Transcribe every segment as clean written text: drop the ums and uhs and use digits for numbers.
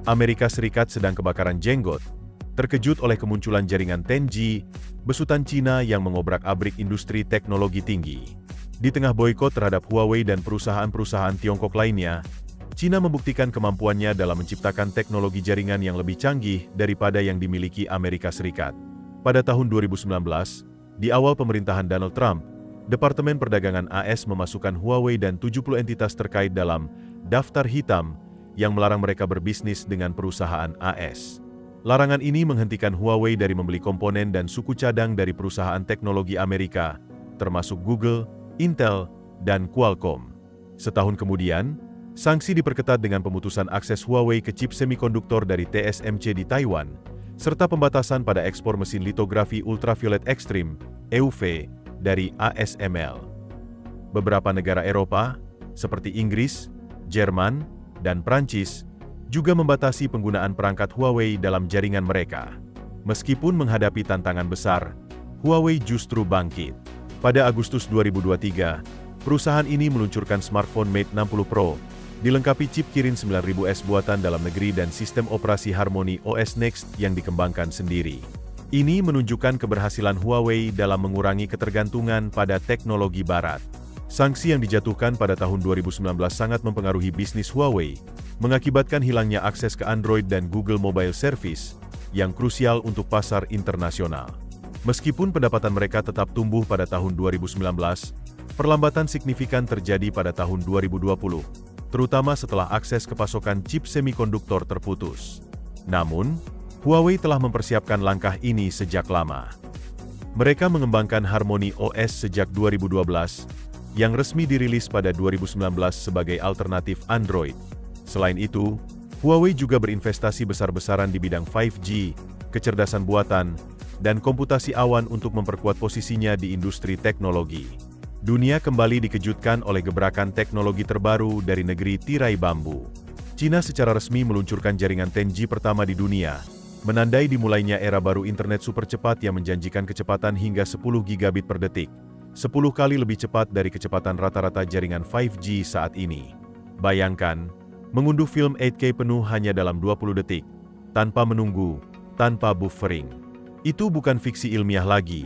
Amerika Serikat sedang kebakaran jenggot, terkejut oleh kemunculan jaringan 10G, besutan Cina yang mengobrak-abrik industri teknologi tinggi. Di tengah boikot terhadap Huawei dan perusahaan-perusahaan Tiongkok lainnya, Cina membuktikan kemampuannya dalam menciptakan teknologi jaringan yang lebih canggih daripada yang dimiliki Amerika Serikat. Pada tahun 2019, di awal pemerintahan Donald Trump, Departemen Perdagangan AS memasukkan Huawei dan 70 entitas terkait dalam daftar hitam yang melarang mereka berbisnis dengan perusahaan AS. Larangan ini menghentikan Huawei dari membeli komponen dan suku cadang dari perusahaan teknologi Amerika, termasuk Google, Intel, dan Qualcomm. Setahun kemudian, sanksi diperketat dengan pemutusan akses Huawei ke chip semikonduktor dari TSMC di Taiwan, serta pembatasan pada ekspor mesin litografi ultraviolet ekstrim, EUV, dari ASML. Beberapa negara Eropa, seperti Inggris, Jerman, dan Prancis, juga membatasi penggunaan perangkat Huawei dalam jaringan mereka. Meskipun menghadapi tantangan besar, Huawei justru bangkit. Pada Agustus 2023, perusahaan ini meluncurkan smartphone Mate 60 Pro, dilengkapi chip Kirin 9000S buatan dalam negeri dan sistem operasi Harmony OS Next yang dikembangkan sendiri. Ini menunjukkan keberhasilan Huawei dalam mengurangi ketergantungan pada teknologi barat. Sanksi yang dijatuhkan pada tahun 2019 sangat mempengaruhi bisnis Huawei, mengakibatkan hilangnya akses ke Android dan Google Mobile Service, yang krusial untuk pasar internasional. Meskipun pendapatan mereka tetap tumbuh pada tahun 2019, perlambatan signifikan terjadi pada tahun 2020, terutama setelah akses ke pasokan chip semikonduktor terputus. Namun, Huawei telah mempersiapkan langkah ini sejak lama. Mereka mengembangkan Harmony OS sejak 2012, yang resmi dirilis pada 2019 sebagai alternatif Android. Selain itu, Huawei juga berinvestasi besar-besaran di bidang 5G, kecerdasan buatan, dan komputasi awan untuk memperkuat posisinya di industri teknologi. Dunia kembali dikejutkan oleh gebrakan teknologi terbaru dari negeri tirai bambu. Cina secara resmi meluncurkan jaringan 10G pertama di dunia, menandai dimulainya era baru internet super cepat yang menjanjikan kecepatan hingga 10 gigabit per detik, 10 kali lebih cepat dari kecepatan rata-rata jaringan 5G saat ini. Bayangkan, mengunduh film 8K penuh hanya dalam 20 detik, tanpa menunggu, tanpa buffering. Itu bukan fiksi ilmiah lagi.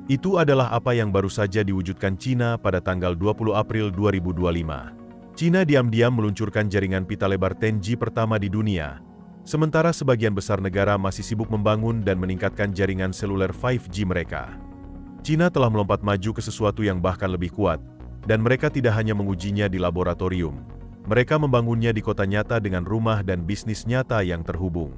Itu adalah apa yang baru saja diwujudkan Cina pada tanggal 20 April 2025. Cina diam-diam meluncurkan jaringan pita lebar 10G pertama di dunia, sementara sebagian besar negara masih sibuk membangun dan meningkatkan jaringan seluler 5G mereka. Cina telah melompat maju ke sesuatu yang bahkan lebih kuat, dan mereka tidak hanya mengujinya di laboratorium. Mereka membangunnya di kota nyata dengan rumah dan bisnis nyata yang terhubung.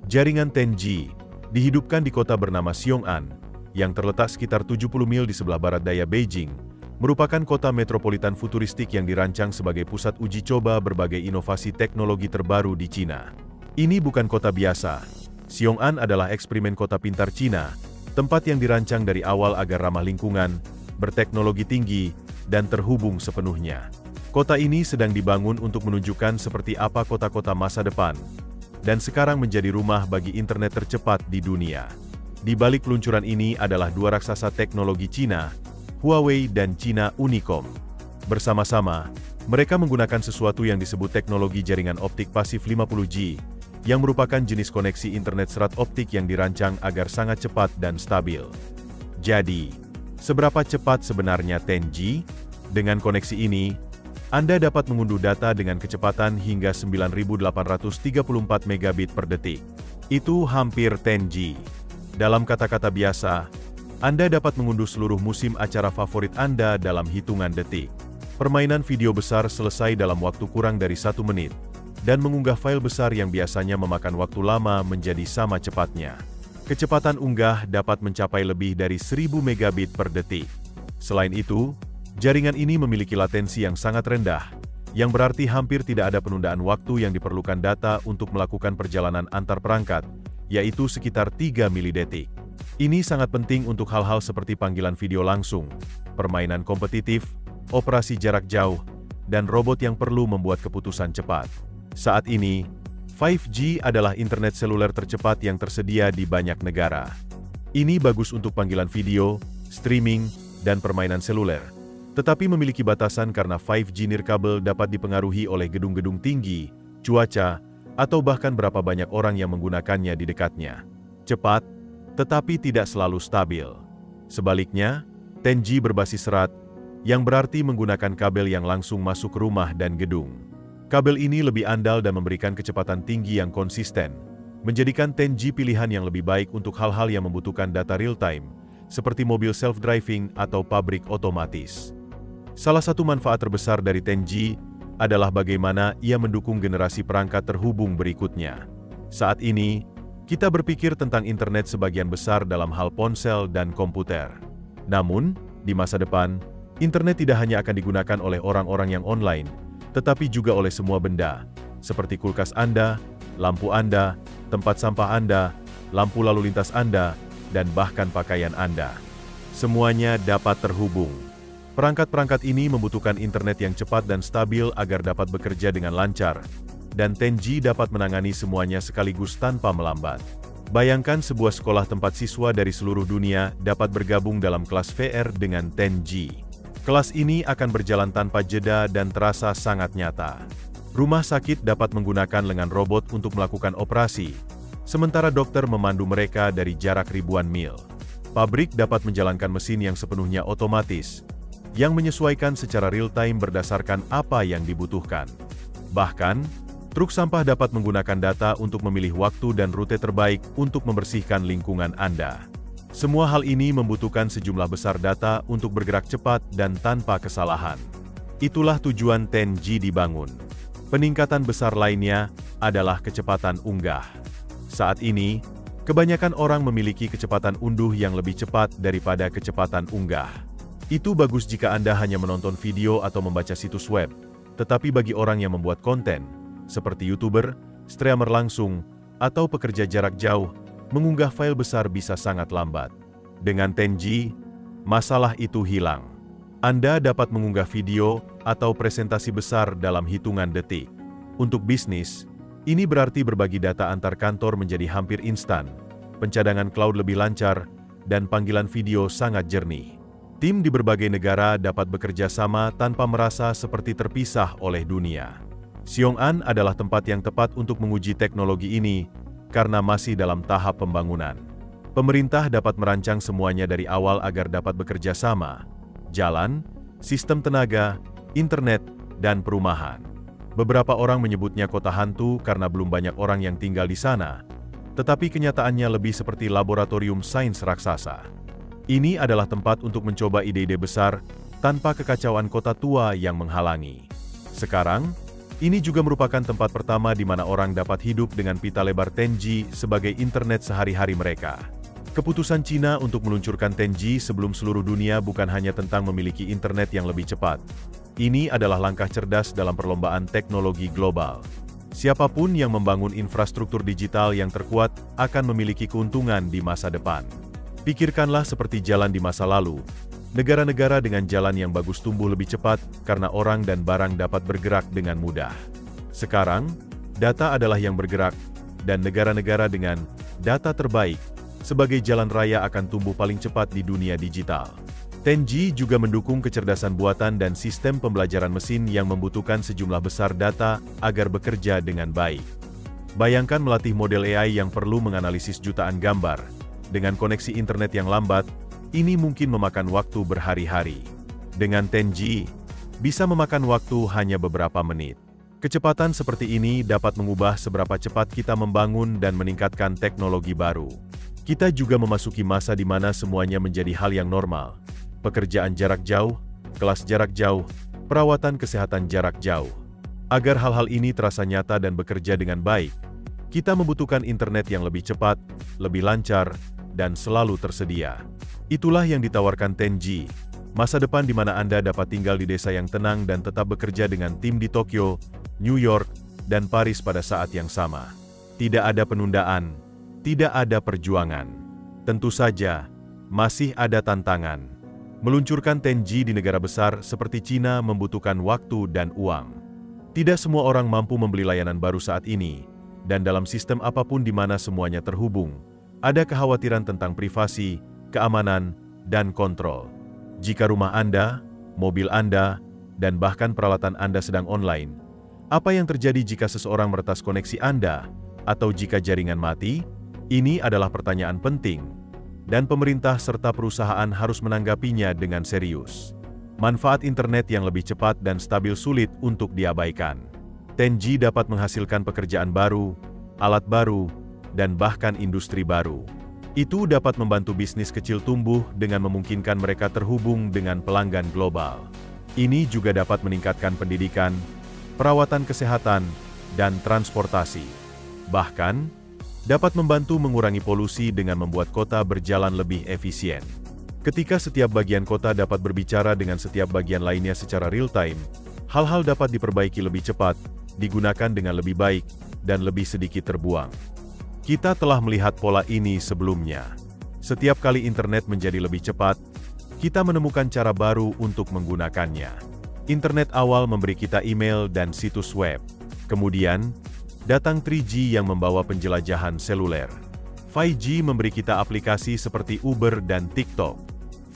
Jaringan 10G dihidupkan di kota bernama Xiong'an, yang terletak sekitar 70 mil di sebelah barat daya Beijing, merupakan kota metropolitan futuristik yang dirancang sebagai pusat uji coba berbagai inovasi teknologi terbaru di Cina. Ini bukan kota biasa. Xiong'an adalah eksperimen kota pintar Cina, tempat yang dirancang dari awal agar ramah lingkungan, berteknologi tinggi, dan terhubung sepenuhnya. Kota ini sedang dibangun untuk menunjukkan seperti apa kota-kota masa depan, dan sekarang menjadi rumah bagi internet tercepat di dunia. Di balik peluncuran ini adalah dua raksasa teknologi Cina, Huawei dan China Unicom. Bersama-sama, mereka menggunakan sesuatu yang disebut teknologi jaringan optik pasif 50G, yang merupakan jenis koneksi internet serat optik yang dirancang agar sangat cepat dan stabil. Jadi, seberapa cepat sebenarnya 10G? Dengan koneksi ini, Anda dapat mengunduh data dengan kecepatan hingga 9.834 megabit per detik. Itu hampir 10G. Dalam kata-kata biasa, Anda dapat mengunduh seluruh musim acara favorit Anda dalam hitungan detik. Permainan video besar selesai dalam waktu kurang dari 1 menit, dan mengunggah file besar yang biasanya memakan waktu lama menjadi sama cepatnya. Kecepatan unggah dapat mencapai lebih dari 1000 megabit per detik. Selain itu, jaringan ini memiliki latensi yang sangat rendah, yang berarti hampir tidak ada penundaan waktu yang diperlukan data untuk melakukan perjalanan antar perangkat, yaitu sekitar 3 milidetik. Ini sangat penting untuk hal-hal seperti panggilan video langsung, permainan kompetitif, operasi jarak jauh, dan robot yang perlu membuat keputusan cepat. Saat ini, 5G adalah internet seluler tercepat yang tersedia di banyak negara. Ini bagus untuk panggilan video, streaming, dan permainan seluler, tetapi memiliki batasan karena 5G nirkabel dapat dipengaruhi oleh gedung-gedung tinggi, cuaca, atau bahkan berapa banyak orang yang menggunakannya di dekatnya. Cepat, tetapi tidak selalu stabil. Sebaliknya, 10G berbasis serat, yang berarti menggunakan kabel yang langsung masuk ke rumah dan gedung. Kabel ini lebih andal dan memberikan kecepatan tinggi yang konsisten, menjadikan 10G pilihan yang lebih baik untuk hal-hal yang membutuhkan data real-time, seperti mobil self-driving atau pabrik otomatis. Salah satu manfaat terbesar dari 10G adalah bagaimana ia mendukung generasi perangkat terhubung berikutnya. Saat ini, kita berpikir tentang internet sebagian besar dalam hal ponsel dan komputer. Namun, di masa depan, internet tidak hanya akan digunakan oleh orang-orang yang online, tetapi juga oleh semua benda, seperti kulkas Anda, lampu Anda, tempat sampah Anda, lampu lalu lintas Anda, dan bahkan pakaian Anda. Semuanya dapat terhubung. Perangkat-perangkat ini membutuhkan internet yang cepat dan stabil agar dapat bekerja dengan lancar, dan 10G dapat menangani semuanya sekaligus tanpa melambat. Bayangkan sebuah sekolah tempat siswa dari seluruh dunia dapat bergabung dalam kelas VR dengan 10G. Kelas ini akan berjalan tanpa jeda dan terasa sangat nyata. Rumah sakit dapat menggunakan lengan robot untuk melakukan operasi, sementara dokter memandu mereka dari jarak ribuan mil. Pabrik dapat menjalankan mesin yang sepenuhnya otomatis, yang menyesuaikan secara real-time berdasarkan apa yang dibutuhkan. Bahkan, truk sampah dapat menggunakan data untuk memilih waktu dan rute terbaik untuk membersihkan lingkungan Anda. Semua hal ini membutuhkan sejumlah besar data untuk bergerak cepat dan tanpa kesalahan. Itulah tujuan 10G dibangun. Peningkatan besar lainnya adalah kecepatan unggah. Saat ini, kebanyakan orang memiliki kecepatan unduh yang lebih cepat daripada kecepatan unggah. Itu bagus jika Anda hanya menonton video atau membaca situs web, tetapi bagi orang yang membuat konten, seperti YouTuber, streamer langsung, atau pekerja jarak jauh, mengunggah file besar bisa sangat lambat. Dengan 10G, masalah itu hilang. Anda dapat mengunggah video atau presentasi besar dalam hitungan detik. Untuk bisnis, ini berarti berbagi data antar kantor menjadi hampir instan, pencadangan cloud lebih lancar, dan panggilan video sangat jernih. Tim di berbagai negara dapat bekerja sama tanpa merasa seperti terpisah oleh dunia. Xiong'an adalah tempat yang tepat untuk menguji teknologi ini karena masih dalam tahap pembangunan. Pemerintah dapat merancang semuanya dari awal agar dapat bekerja sama: jalan, sistem tenaga, internet, dan perumahan. Beberapa orang menyebutnya kota hantu karena belum banyak orang yang tinggal di sana, tetapi kenyataannya lebih seperti laboratorium sains raksasa. Ini adalah tempat untuk mencoba ide-ide besar tanpa kekacauan kota tua yang menghalangi. Sekarang, ini juga merupakan tempat pertama di mana orang dapat hidup dengan pita lebar 10G sebagai internet sehari-hari mereka. Keputusan China untuk meluncurkan 10G sebelum seluruh dunia bukan hanya tentang memiliki internet yang lebih cepat. Ini adalah langkah cerdas dalam perlombaan teknologi global. Siapapun yang membangun infrastruktur digital yang terkuat akan memiliki keuntungan di masa depan. Pikirkanlah seperti jalan di masa lalu. Negara-negara dengan jalan yang bagus tumbuh lebih cepat karena orang dan barang dapat bergerak dengan mudah. Sekarang, data adalah yang bergerak, dan negara-negara dengan data terbaik sebagai jalan raya akan tumbuh paling cepat di dunia digital. 10G juga mendukung kecerdasan buatan dan sistem pembelajaran mesin yang membutuhkan sejumlah besar data agar bekerja dengan baik. Bayangkan melatih model AI yang perlu menganalisis jutaan gambar. Dengan koneksi internet yang lambat, ini mungkin memakan waktu berhari-hari. Dengan 10G, bisa memakan waktu hanya beberapa menit. Kecepatan seperti ini dapat mengubah seberapa cepat kita membangun dan meningkatkan teknologi baru. Kita juga memasuki masa di mana semuanya menjadi hal yang normal. Pekerjaan jarak jauh, kelas jarak jauh, perawatan kesehatan jarak jauh. Agar hal-hal ini terasa nyata dan bekerja dengan baik, kita membutuhkan internet yang lebih cepat, lebih lancar, dan selalu tersedia. Itulah yang ditawarkan 10G, masa depan di mana Anda dapat tinggal di desa yang tenang dan tetap bekerja dengan tim di Tokyo, New York, dan Paris pada saat yang sama. Tidak ada penundaan, tidak ada perjuangan. Tentu saja, masih ada tantangan. Meluncurkan 10G di negara besar seperti China membutuhkan waktu dan uang. Tidak semua orang mampu membeli layanan baru saat ini, dan dalam sistem apapun di mana semuanya terhubung, ada kekhawatiran tentang privasi, keamanan, dan kontrol. Jika rumah Anda, mobil Anda, dan bahkan peralatan Anda sedang online, Apa yang terjadi jika seseorang meretas koneksi Anda, atau jika jaringan mati? Ini adalah pertanyaan penting, dan pemerintah serta perusahaan harus menanggapinya dengan serius. Manfaat internet yang lebih cepat dan stabil sulit untuk diabaikan. 10G dapat menghasilkan pekerjaan baru, alat baru, dan bahkan industri baru. Itu dapat membantu bisnis kecil tumbuh dengan memungkinkan mereka terhubung dengan pelanggan global. Ini juga dapat meningkatkan pendidikan, perawatan kesehatan, dan transportasi. Bahkan, dapat membantu mengurangi polusi dengan membuat kota berjalan lebih efisien. Ketika setiap bagian kota dapat berbicara dengan setiap bagian lainnya secara real-time, hal-hal dapat diperbaiki lebih cepat, digunakan dengan lebih baik, dan lebih sedikit terbuang. Kita telah melihat pola ini sebelumnya. Setiap kali internet menjadi lebih cepat, kita menemukan cara baru untuk menggunakannya. Internet awal memberi kita email dan situs web. Kemudian, datang 3G yang membawa penjelajahan seluler. 5G memberi kita aplikasi seperti Uber dan TikTok.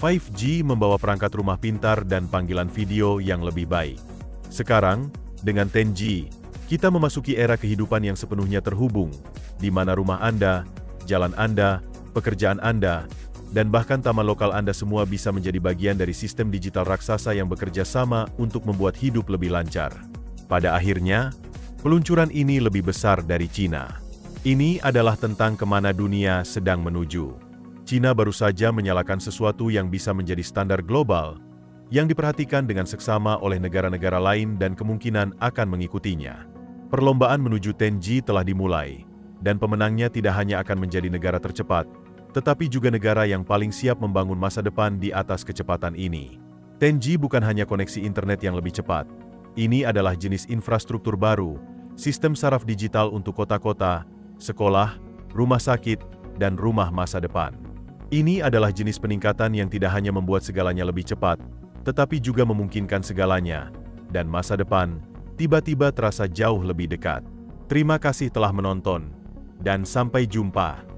5G membawa perangkat rumah pintar dan panggilan video yang lebih baik. Sekarang, dengan 10G, kita memasuki era kehidupan yang sepenuhnya terhubung, di mana rumah Anda, jalan Anda, pekerjaan Anda, dan bahkan taman lokal Anda semua bisa menjadi bagian dari sistem digital raksasa yang bekerja sama untuk membuat hidup lebih lancar. Pada akhirnya, peluncuran ini lebih besar dari Cina. Ini adalah tentang kemana dunia sedang menuju. Cina baru saja menyalakan sesuatu yang bisa menjadi standar global, yang diperhatikan dengan seksama oleh negara-negara lain dan kemungkinan akan mengikutinya. Perlombaan menuju 10G telah dimulai, dan pemenangnya tidak hanya akan menjadi negara tercepat, tetapi juga negara yang paling siap membangun masa depan di atas kecepatan ini. 10G bukan hanya koneksi internet yang lebih cepat. Ini adalah jenis infrastruktur baru, sistem saraf digital untuk kota-kota, sekolah, rumah sakit, dan rumah masa depan. Ini adalah jenis peningkatan yang tidak hanya membuat segalanya lebih cepat, tetapi juga memungkinkan segalanya, dan masa depan tiba-tiba terasa jauh lebih dekat. Terima kasih telah menonton, dan sampai jumpa.